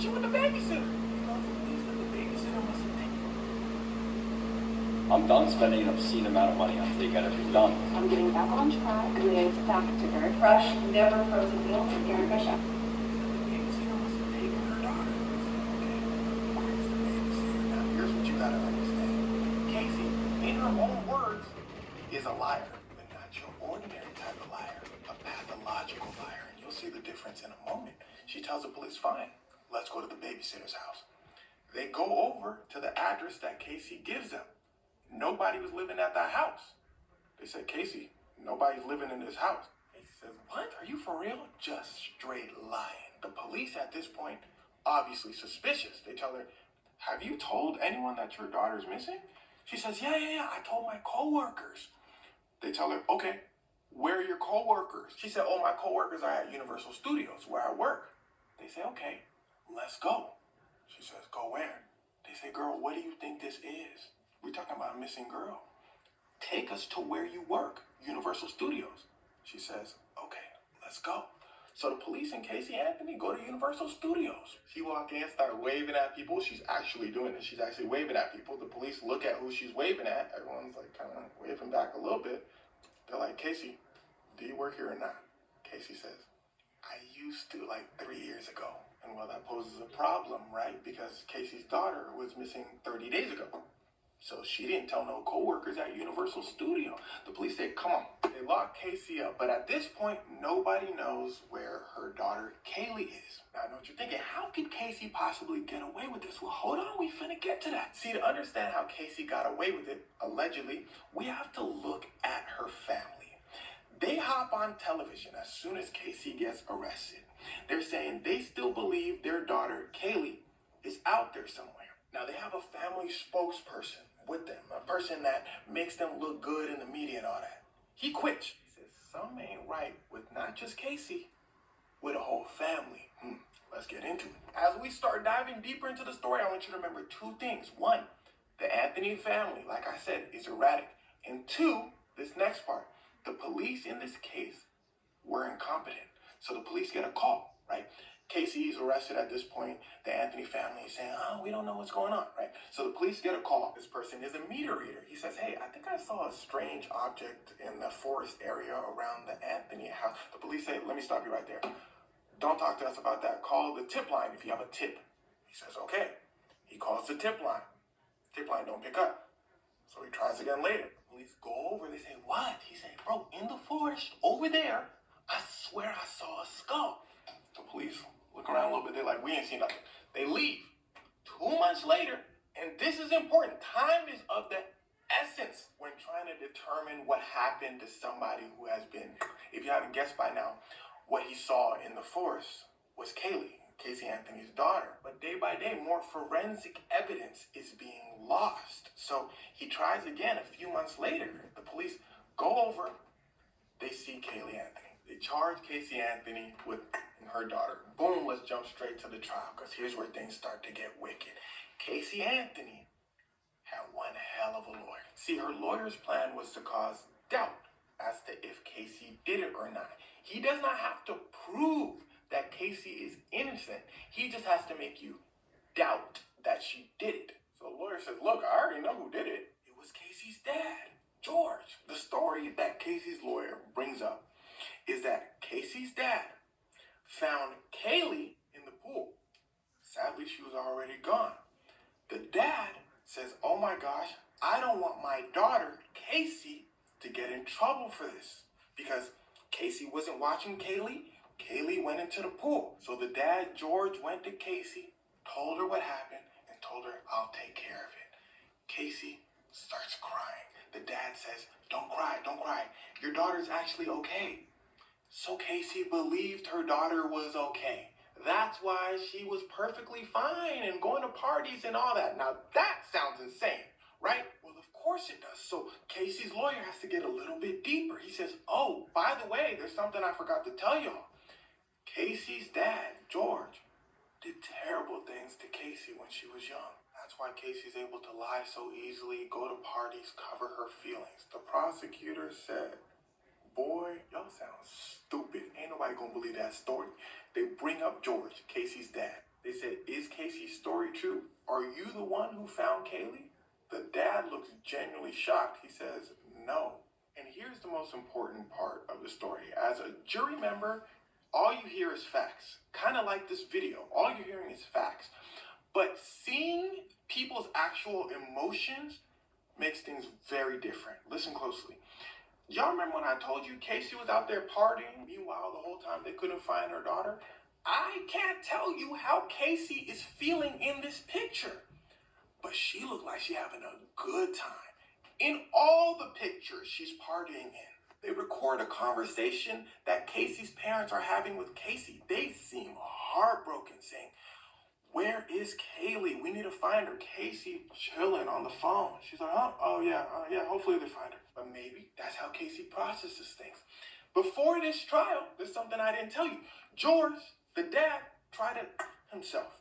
she with the babysitter. The babysitter must have taken. I'm done spending an obscene amount of money on takeout. I'm done. I'm getting back on track with Thur. Fresh, never frozen meal from Karen Bishop. The babysitter must have taken her daughter. Okay, where's the babysitter? Now, here's what you gotta understand. Casey, in her own words, is a liar, but not your ordinary type of liar, a pathological liar. And you'll see the difference in a moment. She tells the police, fine, let's go to the babysitter's house. They go over to the address that Casey gives them. Nobody was living at that house. They said, Casey, nobody's living in this house. Casey says, what? Are you for real? Just straight lying. The police at this point, obviously suspicious. They tell her, have you told anyone that your daughter's missing? She says, yeah, I told my coworkers. They tell her, okay, where are your coworkers? She said, oh, my coworkers are at Universal Studios where I work. They say, okay, let's go. She says, go where? They say, girl, what do you think this is? We're talking about a missing girl. Take us to where you work, Universal Studios. She says, okay, let's go. So the police and Casey Anthony go to Universal Studios. She walk in, start waving at people. She's actually doing it. She's actually waving at people. The police look at who she's waving at. Everyone's like kind of waving back a little bit. They're like, Casey, do you work here or not? Casey says, I used to like 3 years ago. And well, that poses a problem, right? Because Casey's daughter was missing 30 days ago. So she didn't tell no coworkers at Universal Studio. The police said, come on. They lock Casey up. But at this point, nobody knows where her daughter Kaylee is. Now, I know what you're thinking. How could Casey possibly get away with this? Well, hold on. We finna get to that. See, to understand how Casey got away with it, allegedly, we have to look at her family. They hop on television as soon as Casey gets arrested. They're saying they still believe their daughter Kaylee is out there somewhere. Now, they have a family spokesperson with them, a person that makes them look good in the media and all that. He quits. He says, something ain't right with not just Casey, with a whole family. Let's get into it. As we start diving deeper into the story, I want you to remember two things. One, the Anthony family, like I said, is erratic. And two, this next part, the police in this case were incompetent. So the police get a call, right? Casey is arrested at this point. The Anthony family is saying, oh, we don't know what's going on, right? So the police get a call. This person is a meter reader. He says, hey, I think I saw a strange object in the forest area around the Anthony house. The police say, let me stop you right there. Don't talk to us about that. Call the tip line if you have a tip. He says, okay. He calls the tip line. Tip line don't pick up. So he tries again later. Police go over. They say, what? He said, bro, in the forest over there, I swear I saw a skull. The police look around a little bit. They're like, we ain't seen nothing. They leave. 2 months later, and this is important, time is of the essence when trying to determine what happened to somebody who has been, if you haven't guessed by now, what he saw in the forest was Kaylee, Casey Anthony's daughter. But day by day, more forensic evidence is being lost. So he tries again a few months later. The police go over, they see Kaylee Anthony. They charge Casey Anthony with her daughter. Boom, let's jump straight to the trial, because here's where things start to get wicked. Casey Anthony had one hell of a lawyer. See, her lawyer's plan was to cause doubt as to if Casey did it or not. He does not have to prove that Casey is innocent. He just has to make you doubt that she did it. So the lawyer says, look, I already know who did it. It was Casey's dad, George. The story that Casey's lawyer brings up is that Casey's dad found Kaylee in the pool. Sadly, she was already gone. The dad says, oh my gosh, I don't want my daughter, Casey, to get in trouble for this. Because Casey wasn't watching Kaylee. Kaylee went into the pool. So the dad, George, went to Casey, told her what happened, and told her, I'll take care of it. Casey starts crying. The dad says, don't cry, don't cry. Your daughter's actually okay. So Casey believed her daughter was okay. That's why she was perfectly fine and going to parties and all that. Now that sounds insane, right? Well, of course it does. So Casey's lawyer has to get a little bit deeper. He says, oh, by the way, there's something I forgot to tell y'all. Casey's dad, George, did terrible things to Casey when she was young. That's why Casey's able to lie so easily, go to parties, cover her feelings. The prosecutor said, boy, y'all sound stupid. Ain't nobody gonna believe that story. They bring up George, Casey's dad. They said, is Casey's story true? Are you the one who found Kaylee? The dad looks genuinely shocked. He says, no. And here's the most important part of the story. As a jury member, all you hear is facts. Kind of like this video. All you're hearing is facts. But seeing people's actual emotions makes things very different. Listen closely. Y'all remember when I told you Casey was out there partying? Meanwhile, the whole time they couldn't find her daughter? I can't tell you how Casey is feeling in this picture. But she looked like she's having a good time. In all the pictures she's partying in, they record a conversation that Casey's parents are having with Casey. They seem heartbroken, saying, where is Kaylee? We need to find her. Casey chilling on the phone. She's like, huh? Oh, yeah, hopefully they find her. But maybe that's how Casey processes things. Before this trial, there's something I didn't tell you. George, the dad, tried it himself.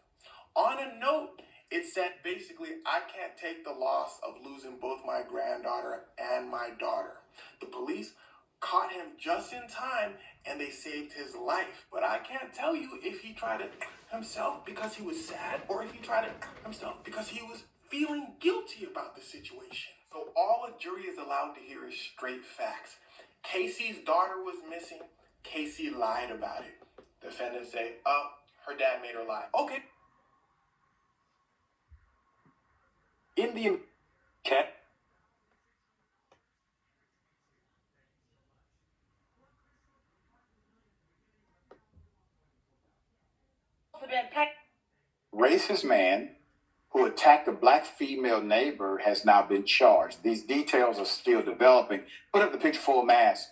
On a note, it said basically, I can't take the loss of losing both my granddaughter and my daughter. The police caught him just in time and they saved his life. But I can't tell you if he tried it himself because he was sad or if he tried it himself because he was feeling guilty about the situation. So all a jury is allowed to hear is straight facts. Casey's daughter was missing. Casey lied about it. Defendants say, oh, her dad made her lie. Okay. Indian cat. Racist man who attacked a black female neighbor has now been charged. These details are still developing. Put up the picture full mask.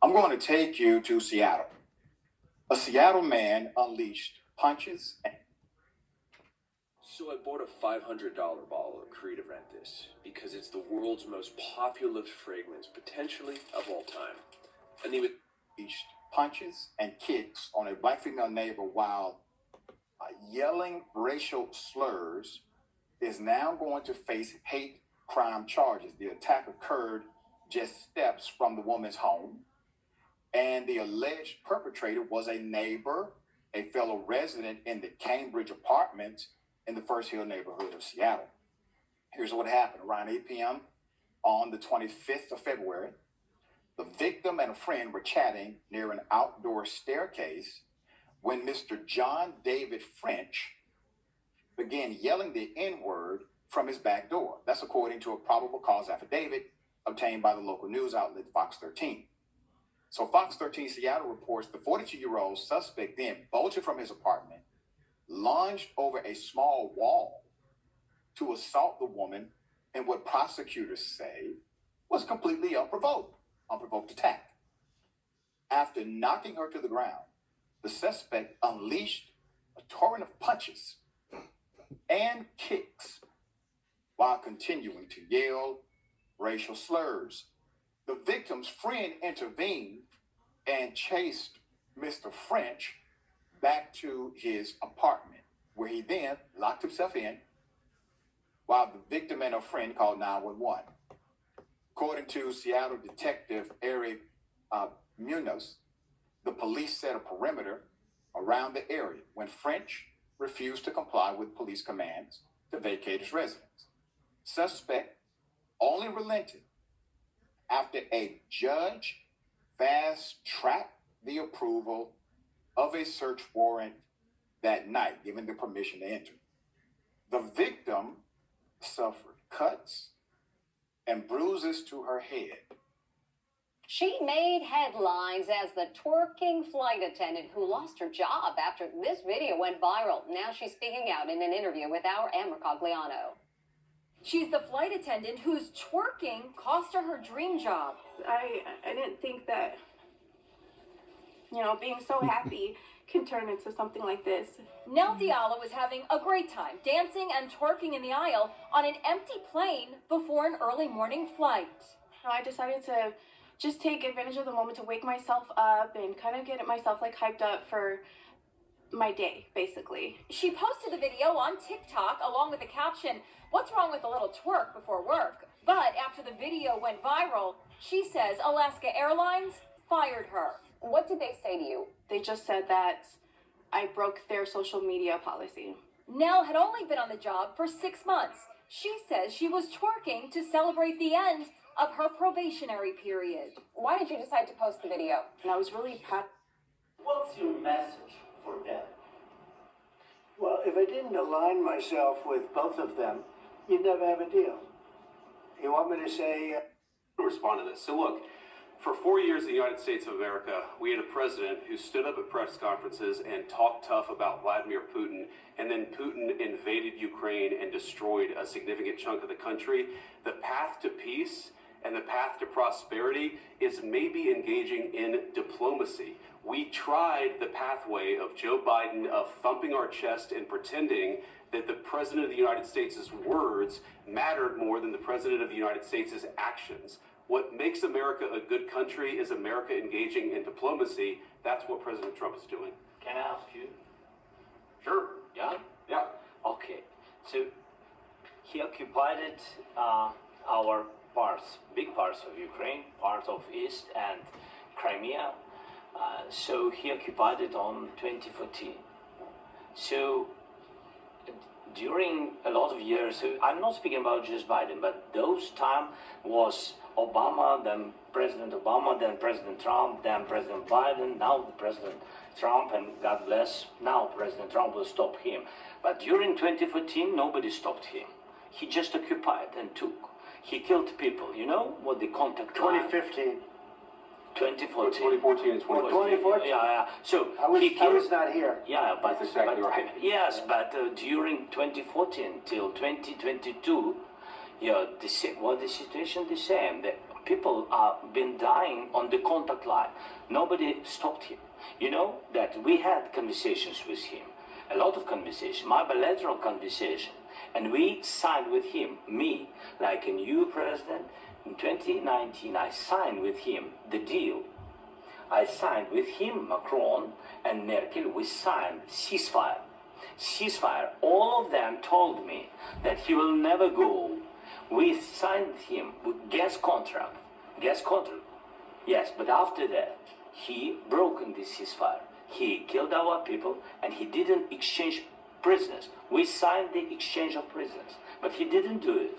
I'm going to take you to Seattle. A Seattle man unleashed punches. So I bought a $500 bottle of Creed Aventus because it's the world's most popular fragrance, potentially of all time. And he would Unleashed punches and kicks on a black female neighbor while yelling racial slurs, is now going to face hate crime charges. The attack occurred just steps from the woman's home, and the alleged perpetrator was a neighbor, a fellow resident in the Cambridge Apartments in the First Hill neighborhood of Seattle. Here's what happened. Around 8 p.m. on the 25th of February, the victim and a friend were chatting near an outdoor staircase when Mr. John David French began yelling the N-word from his back door. That's according to a probable cause affidavit obtained by the local news outlet Fox 13. So Fox 13 Seattle reports the 42-year-old suspect then bolted from his apartment, lunged over a small wall to assault the woman in what prosecutors say was completely unprovoked attack. After knocking her to the ground, the suspect unleashed a torrent of punches and kicks while continuing to yell racial slurs. The victim's friend intervened and chased Mr. French back to his apartment, where he then locked himself in while the victim and her friend called 911. According to Seattle Detective Eric Munoz, the police set a perimeter around the area when French refused to comply with police commands to vacate his residence. Suspect only relented after a judge fast-tracked the approval of a search warrant that night, giving the permission to enter. The victim suffered cuts and bruises to her head. She made headlines as the twerking flight attendant who lost her job after this video went viral. Now she's speaking out in an interview with our Amber Cogliano. She's the flight attendant whose twerking cost her dream job. I didn't think that, being so happy can turn into something like this. Nell Diallo was having a great time dancing and twerking in the aisle on an empty plane before an early morning flight. I decided to just take advantage of the moment to wake myself up and kind of get myself hyped up for my day, basically. She posted the video on TikTok along with the caption, "What's wrong with a little twerk before work?" But after the video went viral, she says Alaska Airlines fired her. What did they say to you? They just said that I broke their social media policy. Nell had only been on the job for 6 months. She says she was twerking to celebrate the end of her probationary period. Why did you decide to post the video? And I was really proud. What's your message for them? Well, if I didn't align myself with both of them, you'd never have a deal. You want me to say... respond to this. So look, for 4 years in the United States of America, we had a president who stood up at press conferences and talked tough about Vladimir Putin, and then Putin invaded Ukraine and destroyed a significant chunk of the country. The path to peace and the path to prosperity is maybe engaging in diplomacy. We tried the pathway of Joe Biden of thumping our chest and pretending that the President of the United States' words mattered more than the President of the United States' actions. What makes America a good country is America engaging in diplomacy. That's what President Trump is doing. Can I ask you? Sure. Yeah? Yeah. Okay. So he occupied our parts, big parts of Ukraine, part of East and Crimea. So he occupied it on 2014. So during a lot of years, so I'm not speaking about just Biden, but those time was Obama, then President Obama, then President Trump, then President Biden, now the President Trump, and God bless, now President Trump will stop him. But during 2014, nobody stopped him. He just occupied and took. He killed people. You know what the contact line? 2015. 2014 2014. and 2014. 2014? Yeah. So I was, he killed. I was not here. Yeah, but, That's exactly but right. yes, but during 2014 till 2022, yeah, the situation the same. The people have been dying on the contact line. Nobody stopped him. You know that we had conversations with him, a lot of conversation, my bilateral conversation, and we signed with him, me, like a new president. In 2019, I signed with him the deal. I signed with him, Macron and Merkel, we signed ceasefire. Ceasefire. All of them told me that he will never go. We signed him with gas contract. Gas contract. Yes, but after that, he broken this ceasefire. He killed our people and he didn't exchange prisoners. We signed the exchange of prisoners, but he didn't do it.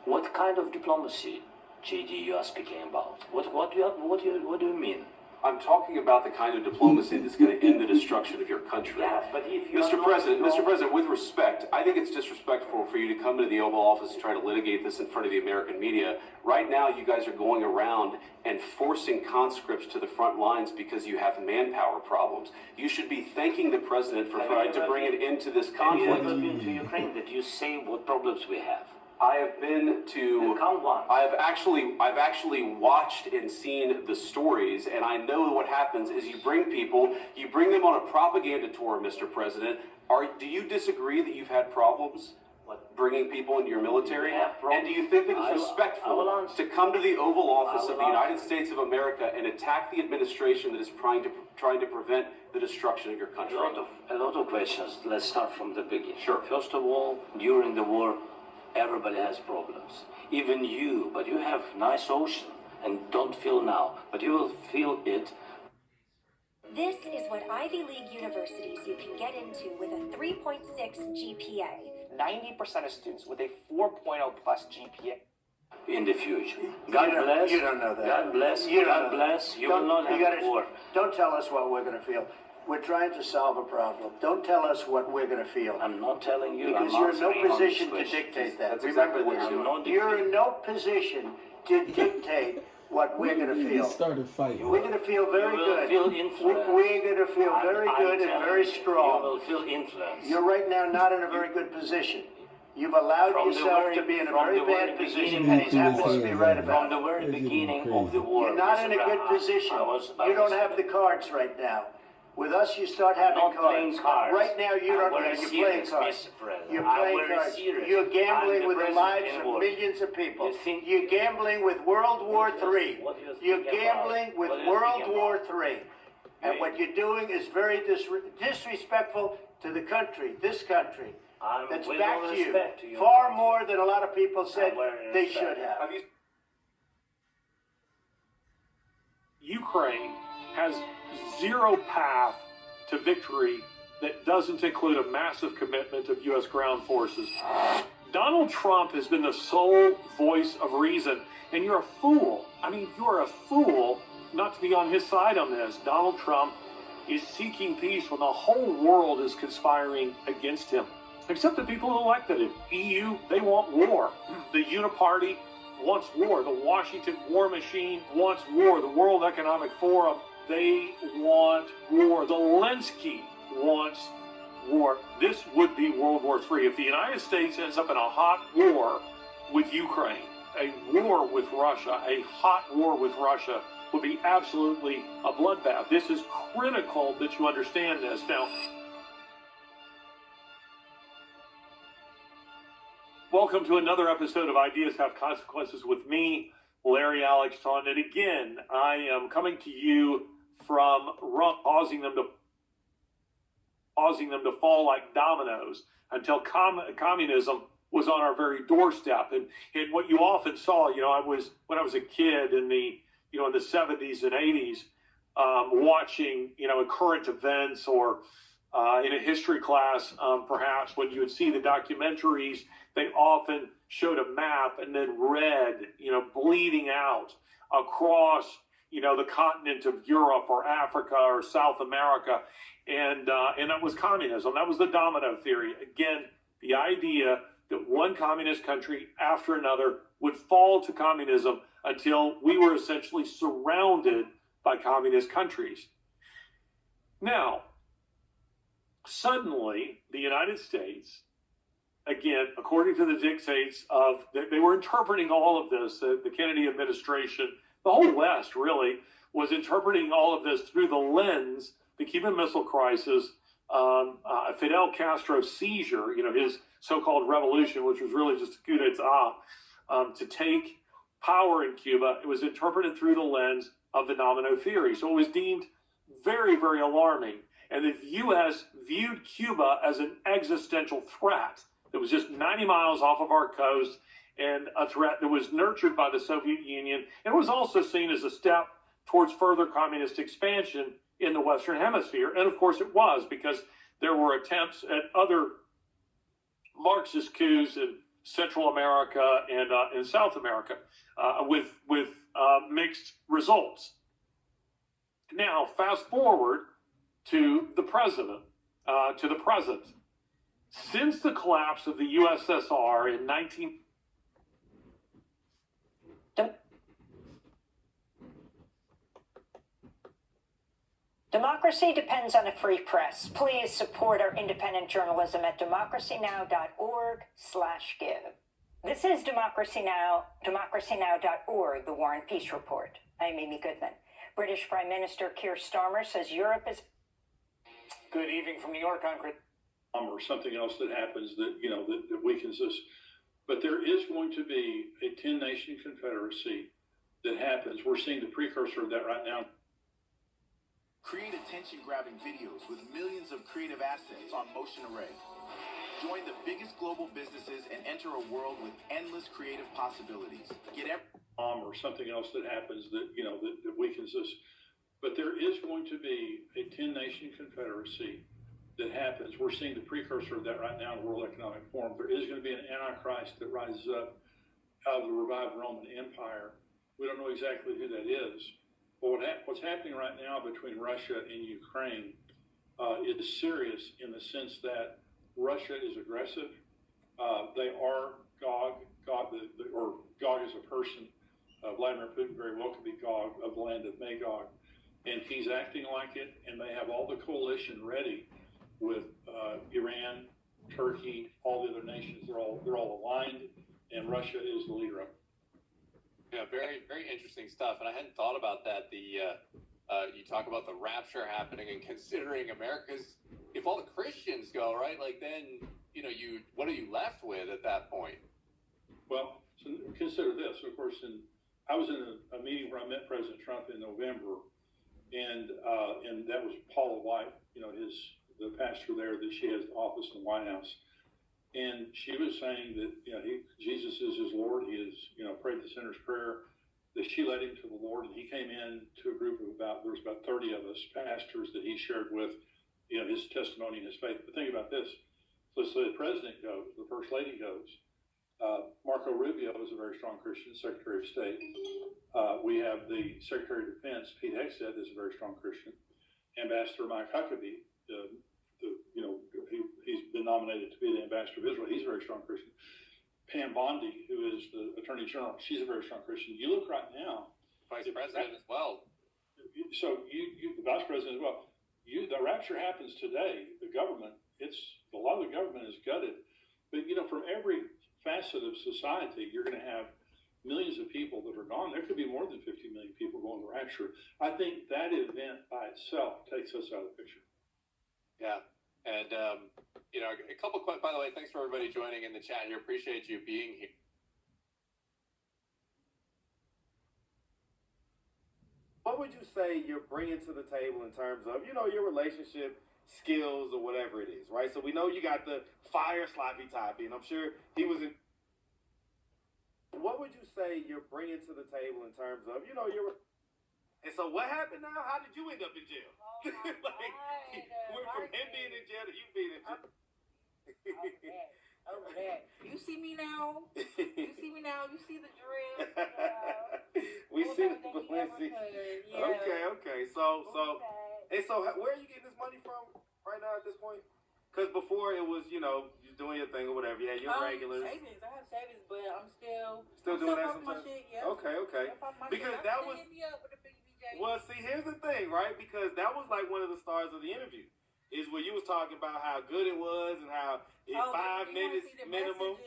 What kind of diplomacy, JD, you are speaking about? What do you mean? I'm talking about the kind of diplomacy that's going to end the destruction of your country. Yes, but if you Mr. President, with respect, I think it's disrespectful for you to come into the Oval Office and try to litigate this in front of the American media. Right now, you guys are going around and forcing conscripts to the front lines because you have manpower problems. You should be thanking the President for trying to bring an end to this conflict. Have you ever been to Ukraine that you say what problems we have? I have been to. Count one. I've actually watched and seen the stories, and I know what happens is you bring them on a propaganda tour, Mr. President. Do you disagree that you've had problems bringing people into your military? And do you think that it's respectful to come to the Oval Office of the United States of America and attack the administration that is trying to prevent the destruction of your country? A lot of questions. Let's start from the beginning. Sure. First of all, during the war, everybody has problems. Even you, but you have nice ocean and don't feel now, but you will feel it. This is what Ivy League universities you can get into with a 3.6 GPA. 90% of students with a 4.0 plus GPA. In the future. God bless. You don't know that. God bless. God bless. You will not have war. Don't tell us what we're going to feel. We're trying to solve a problem. Don't tell us what we're going to feel. I'm not telling you. Because you're in no position to dictate that. That's exactly what you're in no position to dictate what we're going to feel. Started fighting. We're going to feel very good. Feel influence. We're going to feel very good and very strong. You will feel influence. You're right now not in a very good position. You've allowed yourself to be in a very bad position, and he happens to be right about it. From the very beginning of the war. You're not in a good position. You don't have the cards right now. With us, you start having cards. Right now, you don't know. You're playing cards. You're playing cards. You're gambling with the lives of millions of people. You're gambling with World War III. You're gambling with World War III. And what you're doing is very disrespectful to the country, this country. That's back to you. Far more than a lot of people said they should have. Ukraine has zero path to victory that doesn't include a massive commitment of U.S. ground forces. Donald Trump has been the sole voice of reason, and you're a fool. I mean, you're a fool not to be on his side on this. Donald Trump is seeking peace when the whole world is conspiring against him, except the people who elected him. EU, they want war. The Uniparty wants war. The Washington war machine wants war. The World Economic Forum, they want war. Zelensky wants war. This would be World War III. If the United States ends up in a hot war with Ukraine, a war with Russia, a hot war with Russia would be absolutely a bloodbath. This is critical that you understand this. Now, welcome to another episode of Ideas Have Consequences with me, Larry Alex Taunton. And again, I am coming to you from causing them to fall like dominoes until communism was on our very doorstep. And what you often saw, when I was a kid in the 70s and 80s, watching, current events or in a history class, perhaps when you would see the documentaries, they often showed a map and then red, bleeding out across, the continent of Europe or Africa or South America. And that was communism. That was the domino theory. Again, the idea that one communist country after another would fall to communism until we were essentially surrounded by communist countries. Now, suddenly, the United States, again, according to the dictates of, they were interpreting all of this, the Kennedy administration, the whole West really, was interpreting all of this through the lens, the Cuban Missile Crisis, Fidel Castro's seizure, his so-called revolution, which was really just a coup d'etat, to take power in Cuba. It was interpreted through the lens of the domino theory. So it was deemed very, very alarming. And the U.S. viewed Cuba as an existential threat that was just 90 miles off of our coast and a threat that was nurtured by the Soviet Union. And it was also seen as a step towards further communist expansion in the Western Hemisphere. And of course it was, because there were attempts at other Marxist coups in Central America and in South America with mixed results. Now, fast forward to the present. Since the collapse of the USSR in Democracy depends on a free press. Please support our independent journalism at democracynow.org/give. This is Democracy Now!, democracynow.org, the War and Peace Report. I'm Amy Goodman. British Prime Minister Keir Starmer says Europe is... Good evening from New York. Or something else that happens that, that weakens us. But there is going to be a 10-nation confederacy that happens. We're seeing the precursor of that right now. Create attention-grabbing videos with millions of creative assets on Motion Array. Join the biggest global businesses and enter a world with endless creative possibilities. Or something else that happens that, that weakens us. But there is going to be a 10-nation confederacy that happens. We're seeing the precursor of that right now in the World Economic Forum. There is going to be an Antichrist that rises up out of the revived Roman Empire. We don't know exactly who that is. But what's happening right now between Russia and Ukraine is serious in the sense that Russia is aggressive. They are Gog is a person. Vladimir Putin very well could be Gog of the land of Magog. And he's acting like it, and they have all the coalition ready with Iran, Turkey, all the other nations. They're all aligned, and Russia is the leader of it. Yeah, very, very interesting stuff. And I hadn't thought about that. You talk about the rapture happening and considering America's, if all the Christians go, right, like then, what are you left with at that point? Well, so consider this. Of course, I was in a meeting where I met President Trump in November, and that was Paula White, the pastor there that she has the office in the White House. And she was saying that, Jesus is his Lord. He is, prayed the sinner's prayer, that she led him to the Lord. And he came in to a group of there was about 30 of us, pastors that he shared with. his testimony and his faith. But think about this. So let's say the president goes, the first lady goes. Marco Rubio is a very strong Christian, Secretary of State. We have the Secretary of Defense, Pete Hegseth, is a very strong Christian. Ambassador Mike Huckabee, he's been nominated to be the ambassador of Israel. He's a very strong Christian. Pam Bondi, who is the Attorney General, she's a very strong Christian. You look right now. Vice President as well. So you the Vice President as well. The rapture happens today. The government, a lot of the government is gutted. But, from every facet of society, you're going to have millions of people that are gone. There could be more than 50 million people going to the rapture. I think that event by itself takes us out of the picture. Yeah. And, a couple questions, by the way, thanks for everybody joining in the chat here. Appreciate you being here. What would you say you're bringing to the table in terms of, your relationship skills or whatever it is, right? So we know you got the fire sloppy toppy, and I'm sure he was in. What would you say you're bringing to the table in terms of, your. And so what happened now? How did you end up in jail? Went from him being in jail to you being in jail. Over that. You see me now? You see the drill? We see the Valencia. Yeah. Okay. So, where are you getting this money from right now at this point? Because before it was, you're doing your thing or whatever. Yeah, your regulars. Savings. I have savings, but I'm still doing that sometimes. Shit, yeah. Okay. Because that was. Well, see, here's the thing, right? Because that was like one of the stars of the interview. Is where you was talking about how good it was and how 5 minutes minimum.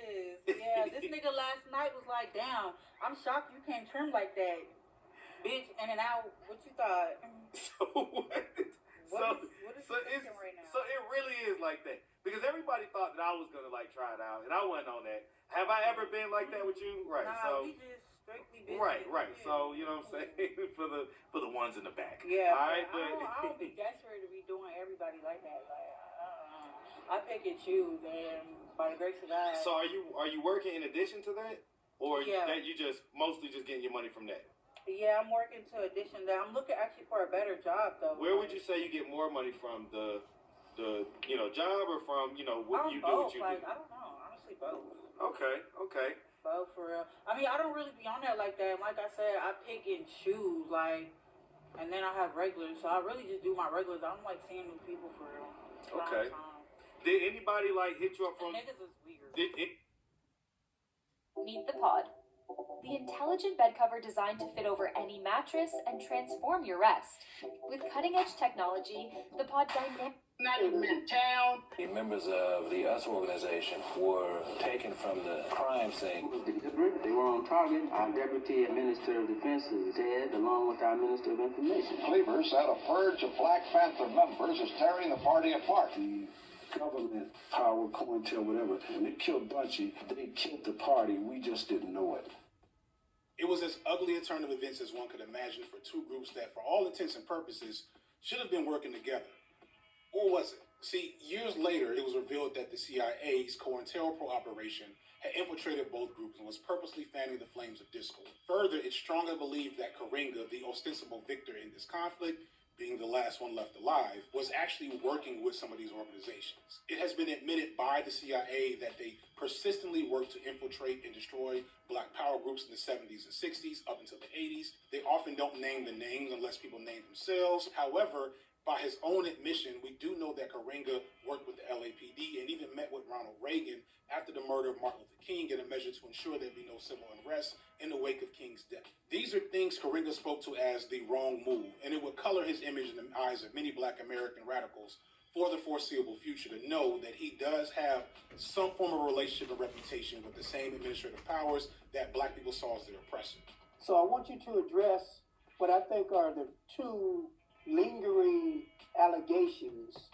Yeah, this nigga last night was like, damn, I'm shocked you can't trim like that. Bitch, in and out, what you thought? So what? So it really is like that. Because everybody thought that I was going to try it out, and I wasn't on that. Have I ever been like that with you? Right, nah, we just strictly business. Right. Yeah. So, you know what I'm saying? for the ones in the back. Yeah. All right, I don't be desperate to be doing everybody like that. I pick and choose, and by the grace of God. So are you working in addition to that? Or that you just mostly just getting your money from that? Yeah, I'm working to addition that. I'm looking actually for a better job though. Where would you say you get more money from? The job or from, what you do? What you do? I don't know. Honestly, both. Okay. Both, for real. I mean, I don't really be on that like that. Like I said, I pick and choose, and then I have regulars. So I really just do my regulars. I don't like seeing new people for real. Okay. Did anybody hit you up from? Niggas is weird. Meet the pod. The intelligent bed cover designed to fit over any mattress and transform your rest. With cutting-edge technology, the pod dynamic. Not even in town. The members of the US organization were taken from the crime scene. They were on target. Our Deputy Minister of Defense is dead, along with our Minister of Information. Cleaver said a purge of Black Panther members is tearing the party apart. The government, power, COINTEL, whatever, when they killed Bunchy, they killed the party. We just didn't know it. It was as ugly a turn of events as one could imagine for two groups that, for all intents and purposes, should have been working together. Or was it? See, years later, it was revealed that the CIA's COINTELPRO operation had infiltrated both groups and was purposely fanning the flames of discord. Further, it's strongly believed that Karenga, the ostensible victor in this conflict, being the last one left alive, was actually working with some of these organizations. It has been admitted by the CIA that they persistently worked to infiltrate and destroy Black power groups in the 70s and 60s up until the 80s. They often don't name the names unless people name themselves. However, by his own admission, we do know that Karenga worked with the LAPD and even met with Ronald Reagan after the murder of Martin Luther King in a measure to ensure there'd be no civil unrest in the wake of King's death. These are things Karenga spoke to as the wrong move, and it would color his image in the eyes of many Black American radicals for the foreseeable future to know that he does have some form of relationship or reputation with the same administrative powers that Black people saw as their oppressor. So I want you to address what I think are the two lingering allegations.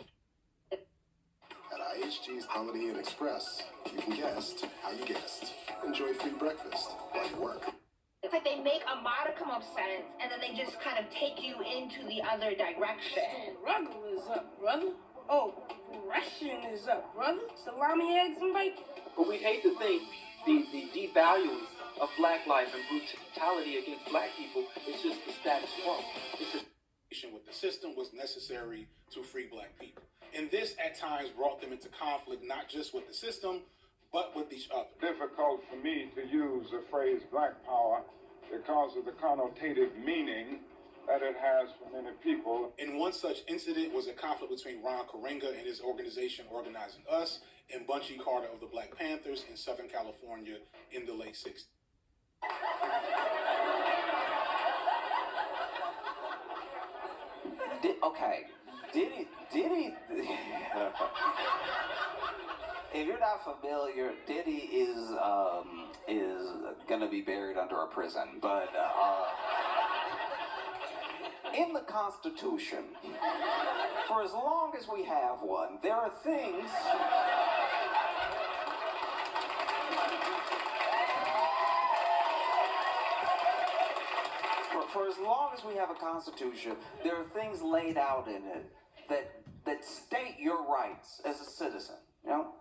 At IHG's Holiday Inn Express, you can guest how you guest. Enjoy free breakfast while you work. It's like they make a modicum of sense and then they just kind of take you into the other direction. Struggle is up, brother. Oh, Russian is up, brother. Salami, eggs, and bacon. But we hate to think the devaluing of Black life and brutality against Black people is just the status quo. With the system was necessary to free Black people. And this at times brought them into conflict, not just with the system, but with each other. Difficult for me to use the phrase black power because of the connotative meaning that it has for many people. And one such incident was a conflict between Ron Karenga and his organization Organizing Us and Bunchy Carter of the Black Panthers in Southern California in the late 60s. Diddy, if you're not familiar, Diddy is gonna be buried under a prison, but in the Constitution, for as long as we have one, there are things for as long as we have a Constitution, there are things laid out in it that state your rights as a citizen, you know?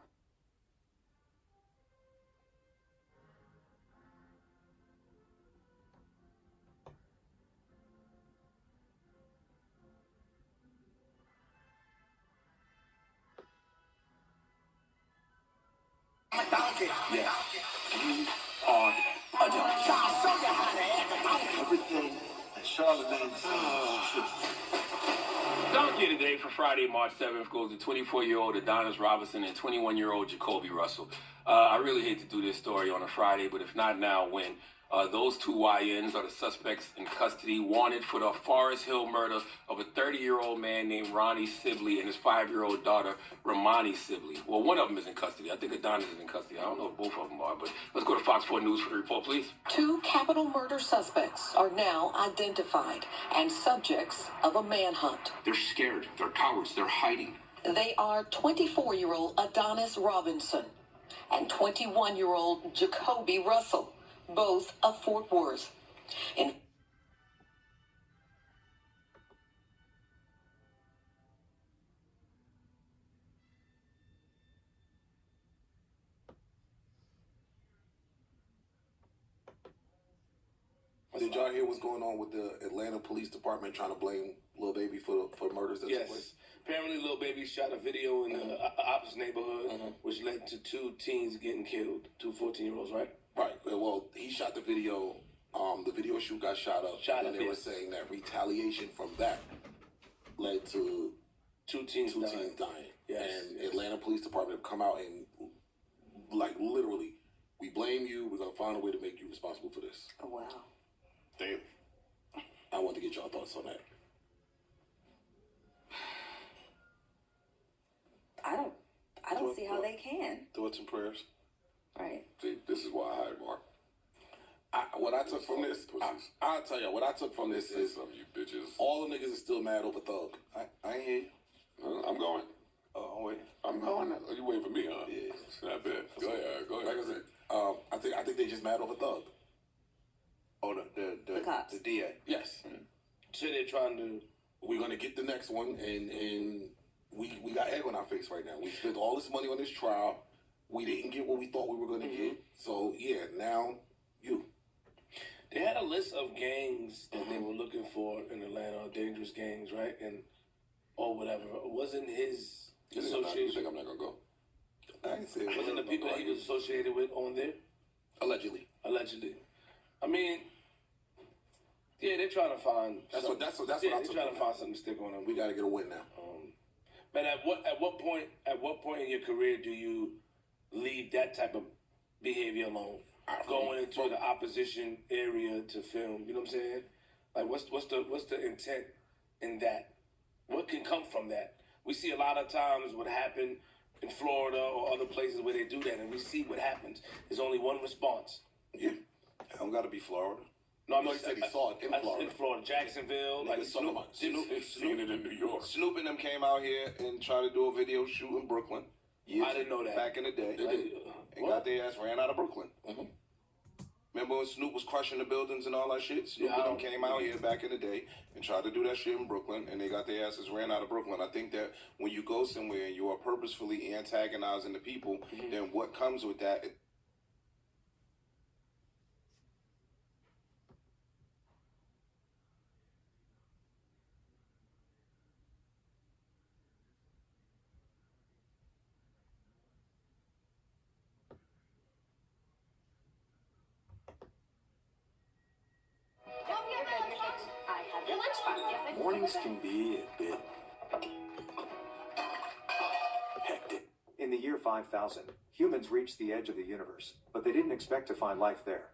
I'm a donkey. Yeah. You are a donkey. I'll show you how to act a donkey. Everything that Charlemagne says is true. Donkey today for Friday, March 7th goes to 24-year-old Adonis Robinson and 21-year-old Jacoby Russell. I really hate to do this story on a Friday, but if not now, when? Those two YNs are the suspects in custody, wanted for the Forest Hill murder of a 30-year-old man named Ronnie Sibley and his 5-year-old daughter, Romani Sibley. Well, one of them is in custody. I think Adonis is in custody. I don't know if both of them are, but let's go to Fox 4 News for the report, please. 2 capital murder suspects are now identified and subjects of a manhunt. They're scared. They're cowards. They're hiding. They are 24-year-old Adonis Robinson and 21-year-old Jacoby Russell, both of Fort Worth. Did y'all hear what's going on with the Atlanta Police Department trying to blame Lil Baby for murders that took place? Apparently, Lil Baby shot a video in the opposite neighborhood, which led to 2 teens getting killed, 2 14-year-olds, right? Right. Well, he shot the video. The video shoot got shot up. And they were saying that retaliation from that led to 2 teens dying. Yes. And Atlanta Police Department come out and, like, literally, we blame you. We're going to find a way to make you responsible for this. Oh, wow. Damn. I want to get y'all thoughts on that. I don't see how they can. Thoughts and prayers. Right. See, this is why I hired Mark. What I took from this, I'll tell you, what I took from this is you bitches. All the niggas is still mad over Thug. I ain't hear you. I'm going. Oh, wait. I'm going. Oh, you waiting for me, huh? Yeah. Not bad. Go ahead. Like I said, I think they just mad over Thug. Oh, the cops. The DA. Yes. So they're trying to... We're going to get the next one, and we got egg on our face right now. We spent all this money on this trial. We didn't get what we thought we were going to get. So, yeah, now you. They had a list of gangs that they were looking for in Atlanta, dangerous gangs, right? Or whatever. It wasn't his association. You think I'm not going to go? I didn't say it. Wasn't the people that he was associated with on there? Allegedly. I mean, yeah, they're trying to find. That's what I took. They're trying to find something to stick on them. We got to get a win now. But at what point in your career do you leave that type of behavior alone? Going into the opposition area to film, you know what I'm saying? Like, what's the intent in that? What can come from that? We see a lot of times what happened in Florida or other places where they do that, and we see what happens. There's only one response. Yeah, I don't got to be Florida. No, he said he saw it in Florida. In Florida, Jacksonville, like Snoop seen it in New York. Snoop and them came out here and tried to do a video shoot in Brooklyn. I didn't know that. Back in the day. They did. And got their ass ran out of Brooklyn. Remember when Snoop was crushing the buildings and all that shit? Snoop and them came out here back in the day and tried to do that shit in Brooklyn, and they got their asses ran out of Brooklyn. I think that when you go somewhere and you are purposefully antagonizing the people, then what comes with that... Things can be a bit hectic. In the year 5000, humans reached the edge of the universe, but they didn't expect to find life there.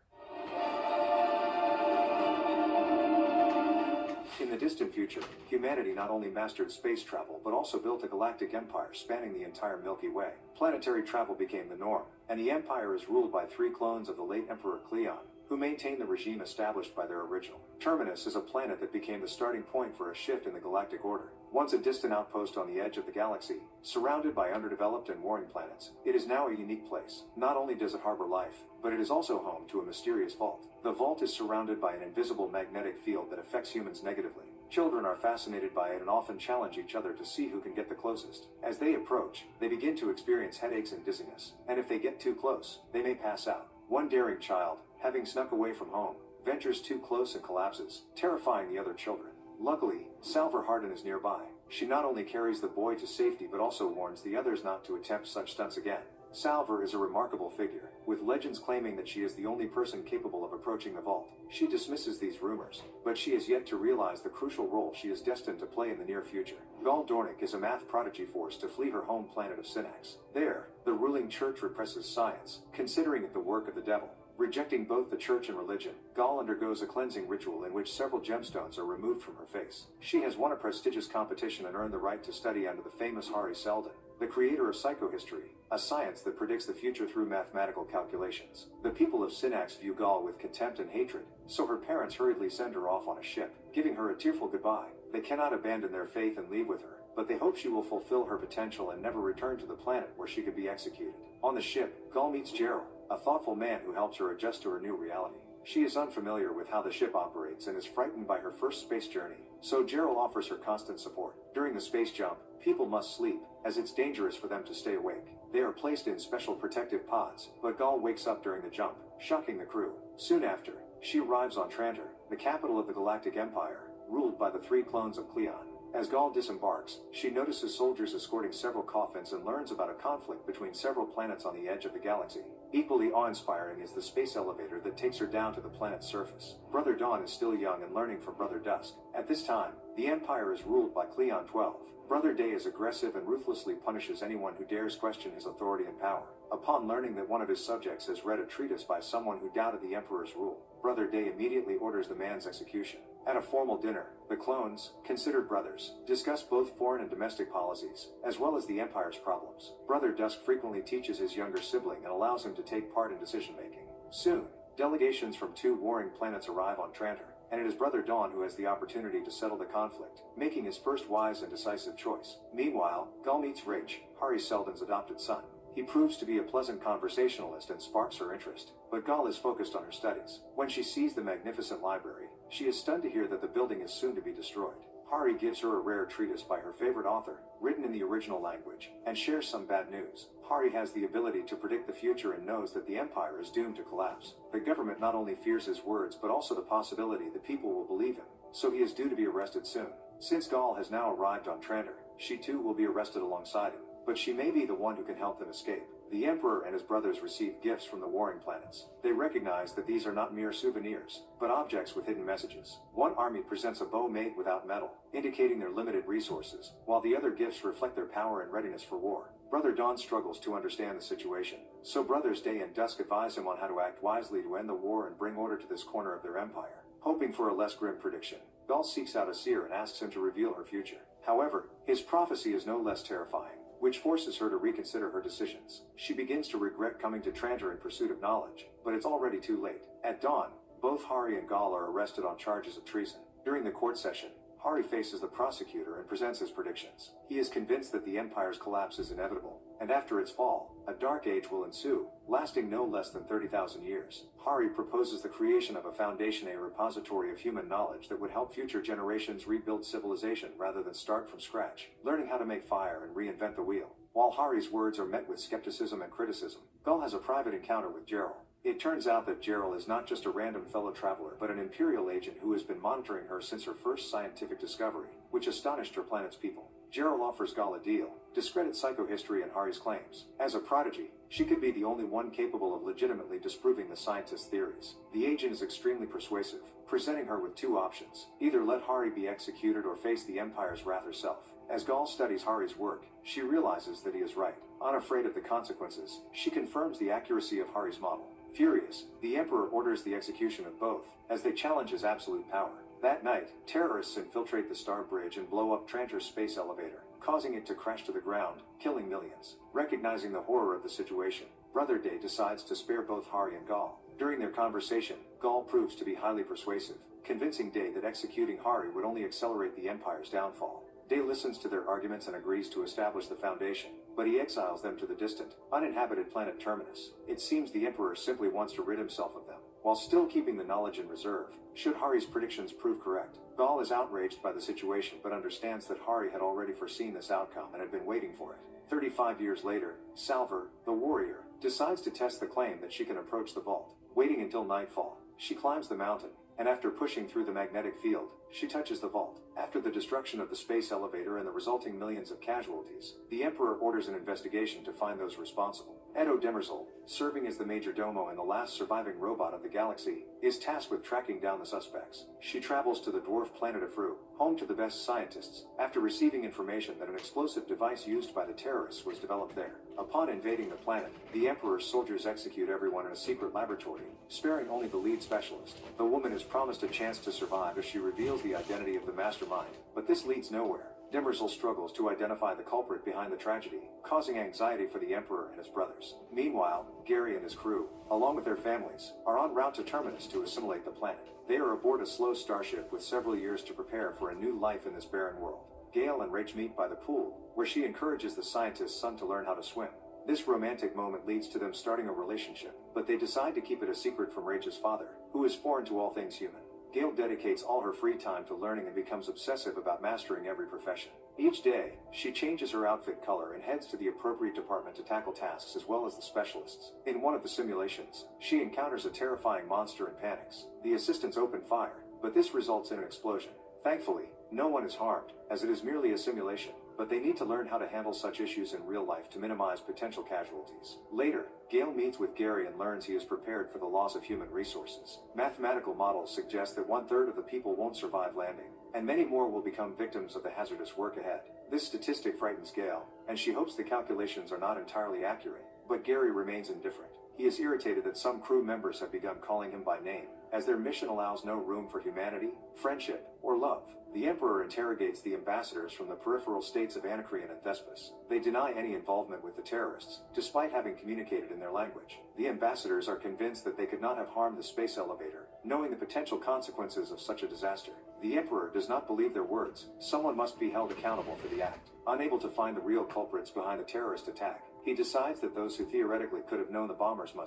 In the distant future, humanity not only mastered space travel, but also built a galactic empire spanning the entire Milky Way. Planetary travel became the norm, and the empire is ruled by 3 clones of the late Emperor Cleon, who maintain the regime established by their original. Terminus is a planet that became the starting point for a shift in the galactic order. Once a distant outpost on the edge of the galaxy, surrounded by underdeveloped and warring planets, it is now a unique place. Not only does it harbor life, but it is also home to a mysterious vault. The vault is surrounded by an invisible magnetic field that affects humans negatively. Children are fascinated by it and often challenge each other to see who can get the closest. As they approach, they begin to experience headaches and dizziness, and if they get too close, they may pass out. One daring child, having snuck away from home, ventures too close and collapses, terrifying the other children. Luckily, Salvor Hardin is nearby. She not only carries the boy to safety but also warns the others not to attempt such stunts again. Salvor is a remarkable figure, with legends claiming that she is the only person capable of approaching the vault. She dismisses these rumors, but she has yet to realize the crucial role she is destined to play in the near future. Gul Dornick is a math prodigy forced to flee her home planet of Synax. There, the ruling church represses science, considering it the work of the devil. Rejecting both the church and religion, Gul undergoes a cleansing ritual in which several gemstones are removed from her face. She has won a prestigious competition and earned the right to study under the famous Hari Seldon, the creator of psychohistory, a science that predicts the future through mathematical calculations. The people of Synax view Gul with contempt and hatred, so her parents hurriedly send her off on a ship, giving her a tearful goodbye. They cannot abandon their faith and leave with her, but they hope she will fulfill her potential and never return to the planet where she could be executed. On the ship, Gul meets Gerald, a thoughtful man who helps her adjust to her new reality. She is unfamiliar with how the ship operates and is frightened by her first space journey, so Gerald offers her constant support. During the space jump, people must sleep, as it's dangerous for them to stay awake. They are placed in special protective pods, but Gul wakes up during the jump, shocking the crew. Soon after, she arrives on Trantor, the capital of the Galactic Empire, ruled by the 3 clones of Cleon. As Gul disembarks, she notices soldiers escorting several coffins and learns about a conflict between several planets on the edge of the galaxy. Equally awe-inspiring is the space elevator that takes her down to the planet's surface. Brother Dawn is still young and learning from Brother Dusk. At this time, the Empire is ruled by Cleon 12. Brother Day is aggressive and ruthlessly punishes anyone who dares question his authority and power. Upon learning that one of his subjects has read a treatise by someone who doubted the Emperor's rule, Brother Day immediately orders the man's execution. At a formal dinner, the clones, considered brothers, discuss both foreign and domestic policies, as well as the Empire's problems. Brother Dusk frequently teaches his younger sibling and allows him to take part in decision-making. Soon, delegations from 2 warring planets arrive on Trantor, and it is Brother Dawn who has the opportunity to settle the conflict, making his first wise and decisive choice. Meanwhile, Gul meets Rach, Hari Seldon's adopted son. He proves to be a pleasant conversationalist and sparks her interest, but Gul is focused on her studies. When she sees the magnificent library, she is stunned to hear that the building is soon to be destroyed. Hari gives her a rare treatise by her favorite author, written in the original language, and shares some bad news. Hari has the ability to predict the future and knows that the Empire is doomed to collapse. The government not only fears his words, but also the possibility that people will believe him, so he is due to be arrested soon. Since Gul has now arrived on Trantor, she too will be arrested alongside him, but she may be the one who can help them escape. The Emperor and his brothers receive gifts from the warring planets. They recognize that these are not mere souvenirs, but objects with hidden messages. One army presents a bow made without metal, indicating their limited resources, while the other gifts reflect their power and readiness for war. Brother Dawn struggles to understand the situation, so Brothers Day and Dusk advise him on how to act wisely to end the war and bring order to this corner of their empire. Hoping for a less grim prediction, Gul seeks out a seer and asks him to reveal her future. However, his prophecy is no less terrifying, which forces her to reconsider her decisions. She begins to regret coming to Trantor in pursuit of knowledge, but it's already too late. At dawn, both Hari and Gul are arrested on charges of treason. During the court session, Hari faces the prosecutor and presents his predictions. He is convinced that the Empire's collapse is inevitable, and after its fall, a dark age will ensue, lasting no less than 30,000 years. Hari proposes the creation of a foundation, a repository of human knowledge that would help future generations rebuild civilization rather than start from scratch, learning how to make fire and reinvent the wheel. While Hari's words are met with skepticism and criticism, Gul has a private encounter with Gerald. It turns out that Gerald is not just a random fellow traveler, but an Imperial agent who has been monitoring her since her first scientific discovery, which astonished her planet's people. Gerald offers Gall a deal, discredits psychohistory and Hari's claims. As a prodigy, she could be the only one capable of legitimately disproving the scientist's theories. The agent is extremely persuasive, presenting her with two options. Either let Hari be executed or face the Empire's wrath herself. As Gall studies Hari's work, she realizes that he is right. Unafraid of the consequences, she confirms the accuracy of Hari's model. Furious, the Emperor orders the execution of both, as they challenge his absolute power. That night, terrorists infiltrate the Star Bridge and blow up Trantor's space elevator, causing it to crash to the ground, killing millions. Recognizing the horror of the situation, Brother Day decides to spare both Hari and Gall. During their conversation, Gall proves to be highly persuasive, convincing Day that executing Hari would only accelerate the Empire's downfall. Day listens to their arguments and agrees to establish the Foundation, but he exiles them to the distant, uninhabited planet Terminus. It seems the Emperor simply wants to rid himself of them, while still keeping the knowledge in reserve, should Hari's predictions prove correct. Gall is outraged by the situation but understands that Hari had already foreseen this outcome and had been waiting for it. 35 years later, Salver, the warrior, decides to test the claim that she can approach the vault. Waiting until nightfall, she climbs the mountain, and after pushing through the magnetic field, she touches the vault. After the destruction of the space elevator and the resulting millions of casualties, the Emperor orders an investigation to find those responsible. Edo Demerzel, serving as the Major Domo and the last surviving robot of the galaxy, is tasked with tracking down the suspects. She travels to the dwarf planet of Thur, home to the best scientists, after receiving information that an explosive device used by the terrorists was developed there. Upon invading the planet, the Emperor's soldiers execute everyone in a secret laboratory, sparing only the lead specialist. The woman is promised a chance to survive if she reveals the identity of the mastermind, but this leads nowhere. Demerzel struggles to identify the culprit behind the tragedy, causing anxiety for the Emperor and his brothers. Meanwhile, Gary and his crew, along with their families, are en route to Terminus to assimilate the planet. They are aboard a slow starship with several years to prepare for a new life in this barren world. Gale and Rach meet by the pool, where she encourages the scientist's son to learn how to swim. This romantic moment leads to them starting a relationship, but they decide to keep it a secret from Rach's father, who is foreign to all things human. Gale dedicates all her free time to learning and becomes obsessive about mastering every profession. Each day, she changes her outfit color and heads to the appropriate department to tackle tasks as well as the specialists. In one of the simulations, she encounters a terrifying monster and panics. The assistants open fire, but this results in an explosion. Thankfully, no one is harmed, as it is merely a simulation, but they need to learn how to handle such issues in real life to minimize potential casualties. Later, Gale meets with Gary and learns he is prepared for the loss of human resources. Mathematical models suggest that 1/3 of the people won't survive landing, and many more will become victims of the hazardous work ahead. This statistic frightens Gale, and she hopes the calculations are not entirely accurate, but Gary remains indifferent. He is irritated that some crew members have begun calling him by name, as their mission allows no room for humanity, friendship, or love. The Emperor interrogates the ambassadors from the peripheral states of Anacreon and Thespis. They deny any involvement with the terrorists, despite having communicated in their language. The ambassadors are convinced that they could not have harmed the space elevator, knowing the potential consequences of such a disaster. The Emperor does not believe their words. Someone must be held accountable for the act. Unable to find the real culprits behind the terrorist attack, he decides that those who theoretically could have known the bombers must